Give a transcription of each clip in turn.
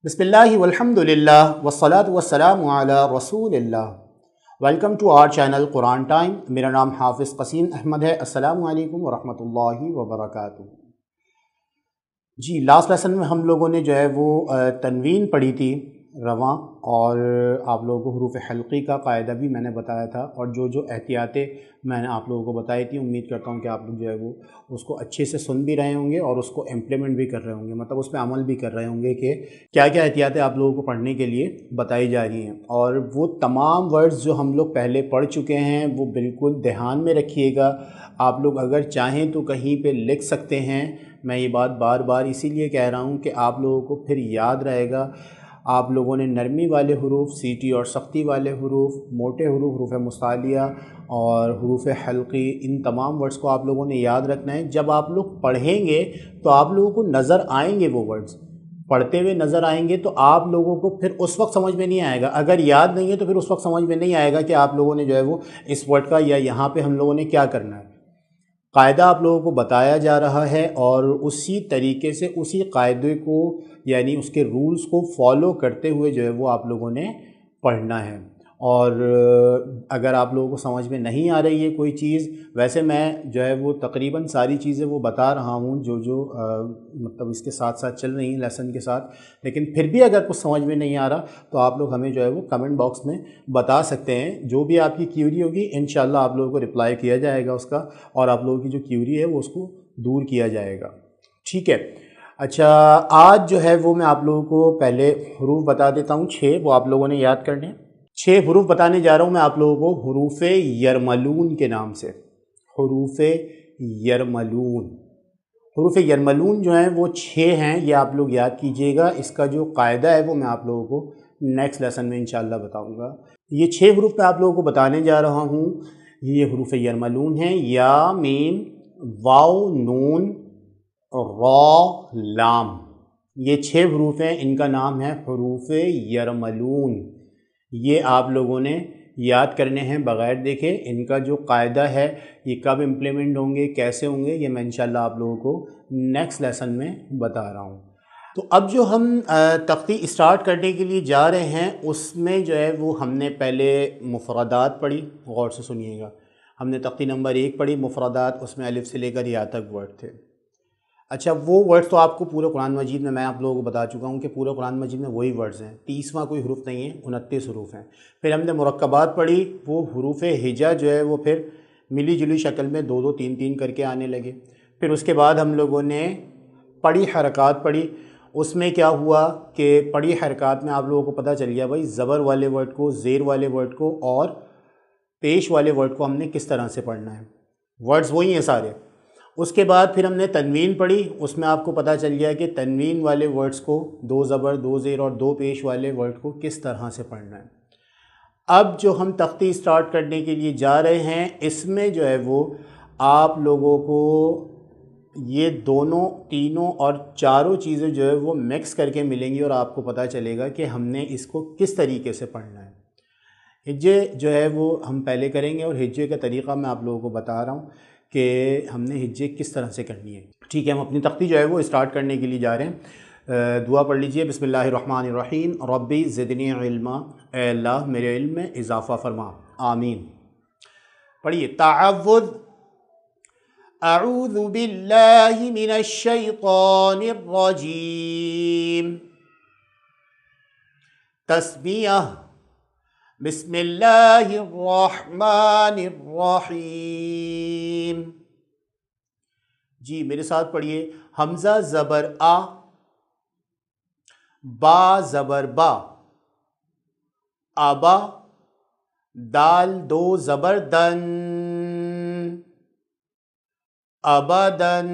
بسم اللہ والحمدللہ والصلاة والسلام علی رسول اللہ۔ Welcome to our channel Quran time. میرا نام حافظ قسیم احمد ہے۔ السلام علیکم ورحمۃ اللہ وبرکاتہ۔ جی لاسٹ لیسن میں ہم لوگوں نے جو ہے وہ تنوین پڑھی تھی رواں، اور آپ لوگوں کو حروف حلقی کا قاعدہ بھی میں نے بتایا تھا، اور جو احتیاطیں میں نے آپ لوگوں کو بتائی تھی، امید کرتا ہوں کہ آپ لوگ جو ہے وہ اس کو اچھے سے سن بھی رہے ہوں گے اور اس کو امپلیمنٹ بھی کر رہے ہوں گے، مطلب اس پہ عمل بھی کر رہے ہوں گے کہ کیا کیا احتیاطیں آپ لوگوں کو پڑھنے کے لیے بتائی جا رہی ہیں۔ اور وہ تمام ورڈز جو ہم لوگ پہلے پڑھ چکے ہیں وہ بالکل دھیان میں رکھیے گا۔ آپ لوگ اگر چاہیں تو کہیں پہ لکھ سکتے ہیں، میں یہ بات بار بار اسی لیے کہہ رہا ہوں کہ آپ لوگوں کو پھر یاد رہے گا۔ آپ لوگوں نے نرمی والے حروف، سیٹی اور سختی والے حروف، موٹے حروف، حروف مستعلیہ اور حروف حلقی، ان تمام ورڈز کو آپ لوگوں نے یاد رکھنا ہے۔ جب آپ لوگ پڑھیں گے تو آپ لوگوں کو نظر آئیں گے، وہ ورڈز پڑھتے ہوئے نظر آئیں گے، تو آپ لوگوں کو پھر اس وقت سمجھ میں نہیں آئے گا۔ اگر یاد نہیں ہے تو پھر اس وقت سمجھ میں نہیں آئے گا کہ آپ لوگوں نے جو ہے وہ اس ورڈ کا یا یہاں پہ ہم لوگوں نے کیا کرنا ہے۔ قاعدہ آپ لوگوں کو بتایا جا رہا ہے، اور اسی طریقے سے اسی قاعدے کو یعنی اس کے رولز کو فالو کرتے ہوئے جو ہے وہ آپ لوگوں نے پڑھنا ہے۔ اور اگر آپ لوگوں کو سمجھ میں نہیں آ رہی ہے کوئی چیز، ویسے میں جو ہے وہ تقریباً ساری چیزیں وہ بتا رہا ہوں جو مطلب اس کے ساتھ ساتھ چل رہی ہیں لیسن کے ساتھ، لیکن پھر بھی اگر کچھ سمجھ میں نہیں آ رہا تو آپ لوگ ہمیں جو ہے وہ کمنٹ باکس میں بتا سکتے ہیں۔ جو بھی آپ کی کیوری ہوگی انشاءاللہ آپ لوگوں کو رپلائی کیا جائے گا اس کا، اور آپ لوگوں کی جو کیوری ہے وہ اس کو دور کیا جائے گا، ٹھیک ہے۔ اچھا، آج جو ہے وہ میں آپ لوگوں کو پہلے حروف بتا دیتا ہوں، 6 وہ آپ لوگوں نے یاد کرنے ہیں۔ 6 حروف بتانے جا رہا ہوں میں آپ لوگوں کو حروف یرملون کے نام سے۔ حروف یرملون، حروف یرملون جو ہیں وہ 6 ہیں، یہ آپ لوگ یاد کیجئے گا۔ اس کا جو قاعدہ ہے وہ میں آپ لوگوں کو نیکسٹ لیسن میں انشاءاللہ بتاؤں گا۔ یہ 6 حروف میں آپ لوگوں کو بتانے جا رہا ہوں، یہ حروف یرملون ہیں: یا، میم، واو، نون، را، لام۔ یہ 6 حروف ہیں، ان کا نام ہے حروف یرملون۔ یہ آپ لوگوں نے یاد کرنے ہیں بغیر دیکھے۔ ان کا جو قاعدہ ہے یہ کب امپلیمنٹ ہوں گے، کیسے ہوں گے، یہ میں انشاءاللہ آپ لوگوں کو نیکسٹ لیسن میں بتا رہا ہوں۔ تو اب جو ہم تختی اسٹارٹ کرنے کے لیے جا رہے ہیں، اس میں جو ہے وہ ہم نے پہلے مفردات پڑھی، غور سے سنیے گا۔ ہم نے تختی نمبر 1 پڑھی مفردات، اس میں الف سے لے کر یا تک ورڈ تھے۔ اچھا، وہ ورڈز تو آپ کو پورے قرآن مجید میں آپ لوگوں کو بتا چکا ہوں کہ پورے قرآن مجید میں وہی ورڈز ہیں، 30واں کوئی حروف نہیں ہے، 29 حروف ہیں۔ پھر ہم نے مرکبات پڑھی، وہ حروف ہجا جو ہے وہ پھر ملی جلی شکل میں 2 2 3 3 کر کے آنے لگے۔ پھر اس کے بعد ہم لوگوں نے پڑھی حرکات پڑھی۔ اس میں کیا ہوا کہ پڑھی حرکات میں آپ لوگوں کو پتہ چل گیا بھائی زبر والے ورڈ کو، زیر والے ورڈ کو اور پیش والے ورڈ کو ہم نے کس طرح سے پڑھنا ہے۔ ورڈز وہی ہیں سارے۔ اس کے بعد پھر ہم نے تنوین پڑھی، اس میں آپ کو پتہ چل گیا کہ تنوین والے ورڈز کو 2 زبر، 2 زیر اور 2 پیش والے ورڈ کو کس طرح سے پڑھنا ہے۔ اب جو ہم تختی اسٹارٹ کرنے کے لیے جا رہے ہیں، اس میں جو ہے وہ آپ لوگوں کو یہ دونوں، تینوں اور چاروں چیزیں جو ہے وہ مکس کر کے ملیں گی، اور آپ کو پتہ چلے گا کہ ہم نے اس کو کس طریقے سے پڑھنا ہے۔ ہجے جو ہے وہ ہم پہلے کریں گے، اور ہجے کا طریقہ میں آپ لوگوں کو بتا رہا ہوں کہ ہم نے ہجے کس طرح سے کرنی ہے، ٹھیک ہے۔ ہم اپنی تختی جو ہے وہ اسٹارٹ کرنے کے لیے جا رہے ہیں۔ دعا پڑھ لیجئے، بسم اللہ الرحمن الرحیم، ربی زدنی علما، اے اللہ میرے علم میں اضافہ فرما، آمین۔ پڑھیے، تعوذ، اعوذ باللہ من الشیطان الرجیم، تسمیہ، بسم اللہ الرحمن الرحیم۔ جی میرے ساتھ پڑھیے، حمزہ زبر آ، با زبر با، ابا، دال 2 زبر دن، ابدن۔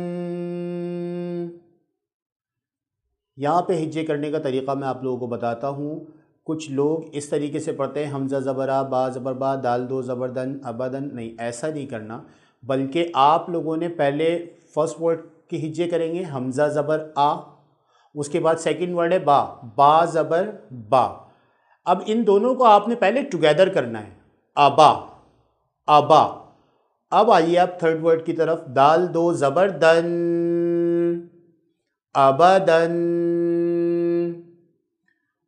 یہاں پہ ہجے کرنے کا طریقہ میں آپ لوگوں کو بتاتا ہوں۔ کچھ لوگ اس طریقے سے پڑھتے ہیں، حمزہ زبر آ، با زبر با، دال 2 زبر دن، ابدن۔ نہیں، ایسا نہیں کرنا، بلکہ آپ لوگوں نے پہلے فرسٹ ورڈ کی ہجے کریں گے، حمزہ زبر آ، اس کے بعد سیکنڈ ورڈ ہے با، با زبر با۔ اب ان دونوں کو آپ نے پہلے ٹوگیدر کرنا ہے، ابا، ابا۔ اب آئیے آپ تھرڈ ورڈ کی طرف، دال 2 زبر دن، ابدن۔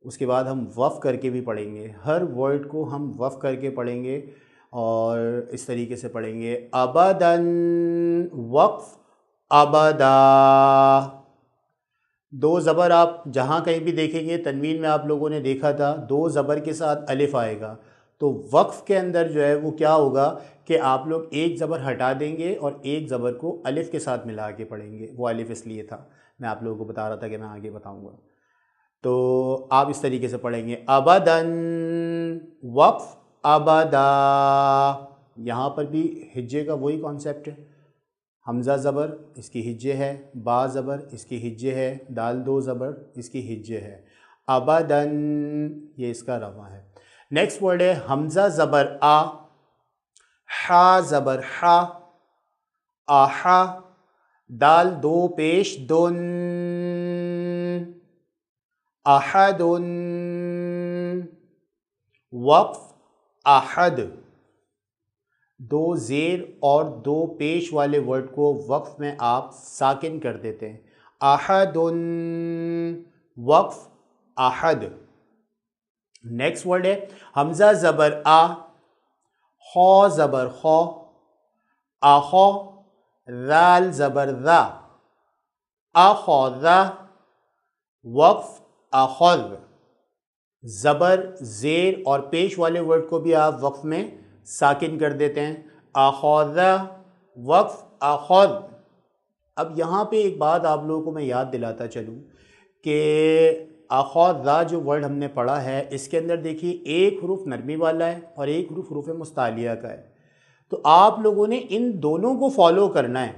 اس کے بعد ہم وقف کر کے بھی پڑھیں گے، ہر ورڈ کو ہم وقف کر کے پڑھیں گے اور اس طریقے سے پڑھیں گے ابداً، وقف ابدا۔ دو زبر آپ جہاں کہیں بھی دیکھیں گے، تنوین میں آپ لوگوں نے دیکھا تھا دو زبر کے ساتھ الف آئے گا، تو وقف کے اندر جو ہے وہ کیا ہوگا کہ آپ لوگ ایک زبر ہٹا دیں گے اور ایک زبر کو الف کے ساتھ ملا کے پڑھیں گے۔ وہ الف اس لیے تھا، میں آپ لوگوں کو بتا رہا تھا کہ میں آگے بتاؤں گا۔ تو آپ اس طریقے سے پڑھیں گے ابداً، وقف ابدا۔ یہاں پر بھی ہجے کا وہی کانسیپٹ ہے، حمزہ زبر اس کی ہجے ہے، با زبر اس کی ہجے ہے، دال دو زبر اس کی ہجے ہے، ابداً یہ اس کا رواں ہے۔ نیکسٹ ورڈ ہے حمزہ زبر آ، حا زبر حا، آحا، دال دو پیش دن، احدن، وقف احد۔ دو زیر اور دو پیش والے ورڈ کو وقف میں آپ ساکن کر دیتے ہیں، احدن، وقف احد۔ نیکسٹ ورڈ ہے حمزہ زبر آ، خو زبر خو، آخو، ذال زبر ذا، اخذ، وقف اخذ۔ زبر زیر اور پیش والے ورڈ کو بھی آپ وقف میں ساکن کر دیتے ہیں، اخذ، وقف اخذ۔ اب یہاں پہ ایک بات آپ لوگوں کو میں یاد دلاتا چلوں کہ اخذ جو ورڈ ہم نے پڑھا ہے اس کے اندر دیکھیے ایک حروف نرمی والا ہے اور ایک حروف مستعلیہ کا ہے، تو آپ لوگوں نے ان دونوں کو فالو کرنا ہے۔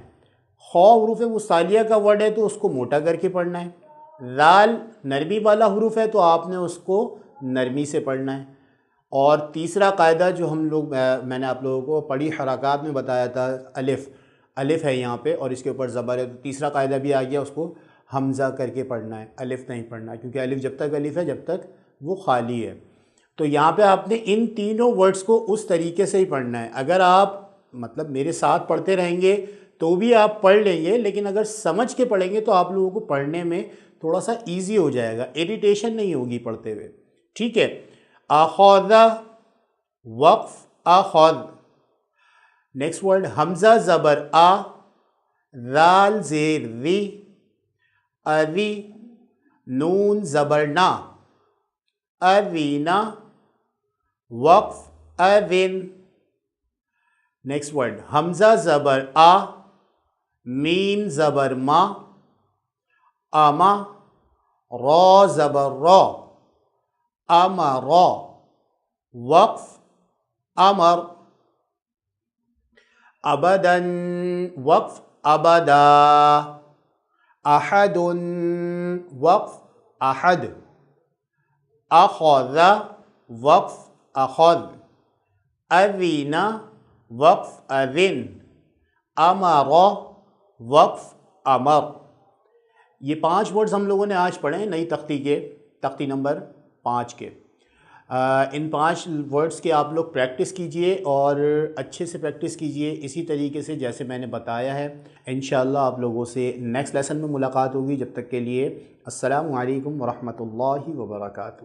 خو حروف مستعلیہ کا ورڈ ہے تو اس کو موٹا کر کے پڑھنا ہے، ذال نرمی والا حروف ہے تو آپ نے اس کو نرمی سے پڑھنا ہے۔ اور تیسرا قاعدہ جو ہم لوگ میں نے آپ لوگوں کو پڑھی حرکات میں بتایا تھا، الف ہے یہاں پہ اور اس کے اوپر زبر ہے، تو تیسرا قاعدہ بھی آ گیا، اس کو حمزہ کر کے پڑھنا ہے، الف نہیں پڑھنا، کیونکہ الف جب تک الف ہے جب تک وہ خالی ہے۔ تو یہاں پہ آپ نے ان تینوں ورڈز کو اس طریقے سے ہی پڑھنا ہے۔ اگر آپ مطلب میرے ساتھ پڑھتے رہیں گے تو بھی آپ پڑھ لیں گے، لیکن اگر سمجھ کے پڑھیں گے تو آپ لوگوں کو پڑھنے میں تھوڑا سا ایزی ہو جائے گا، اریٹیشن نہیں ہوگی پڑھتے ہوئے، ٹھیک ہے۔ اخذ، وقف اخذ۔ نیکسٹ ورڈ حمزہ زبر آ، ذال زیر ذی، اذی، نون زبر نا، اذینا، وقف اذن۔ نیکسٹ ورڈ حمزہ زبر آ، میم زبر ما، اما، را زبر را، امرا، وقف امر۔ ابداً، وقف ابدا، احد، وقف احد، اخذ، وقف اخذ، اذن، وقف اذن، امر، وقف امر۔ یہ 5 ورڈز ہم لوگوں نے آج پڑھے ہیں نئی تختی کے، تختی نمبر 5 کے۔ ان 5 ورڈز کے آپ لوگ پریکٹس کیجئے اور اچھے سے پریکٹس کیجئے اسی طریقے سے جیسے میں نے بتایا ہے۔ انشاءاللہ آپ لوگوں سے نیکسٹ لیسن میں ملاقات ہوگی، جب تک کے لیے السلام علیکم ورحمۃ اللہ وبرکاتہ۔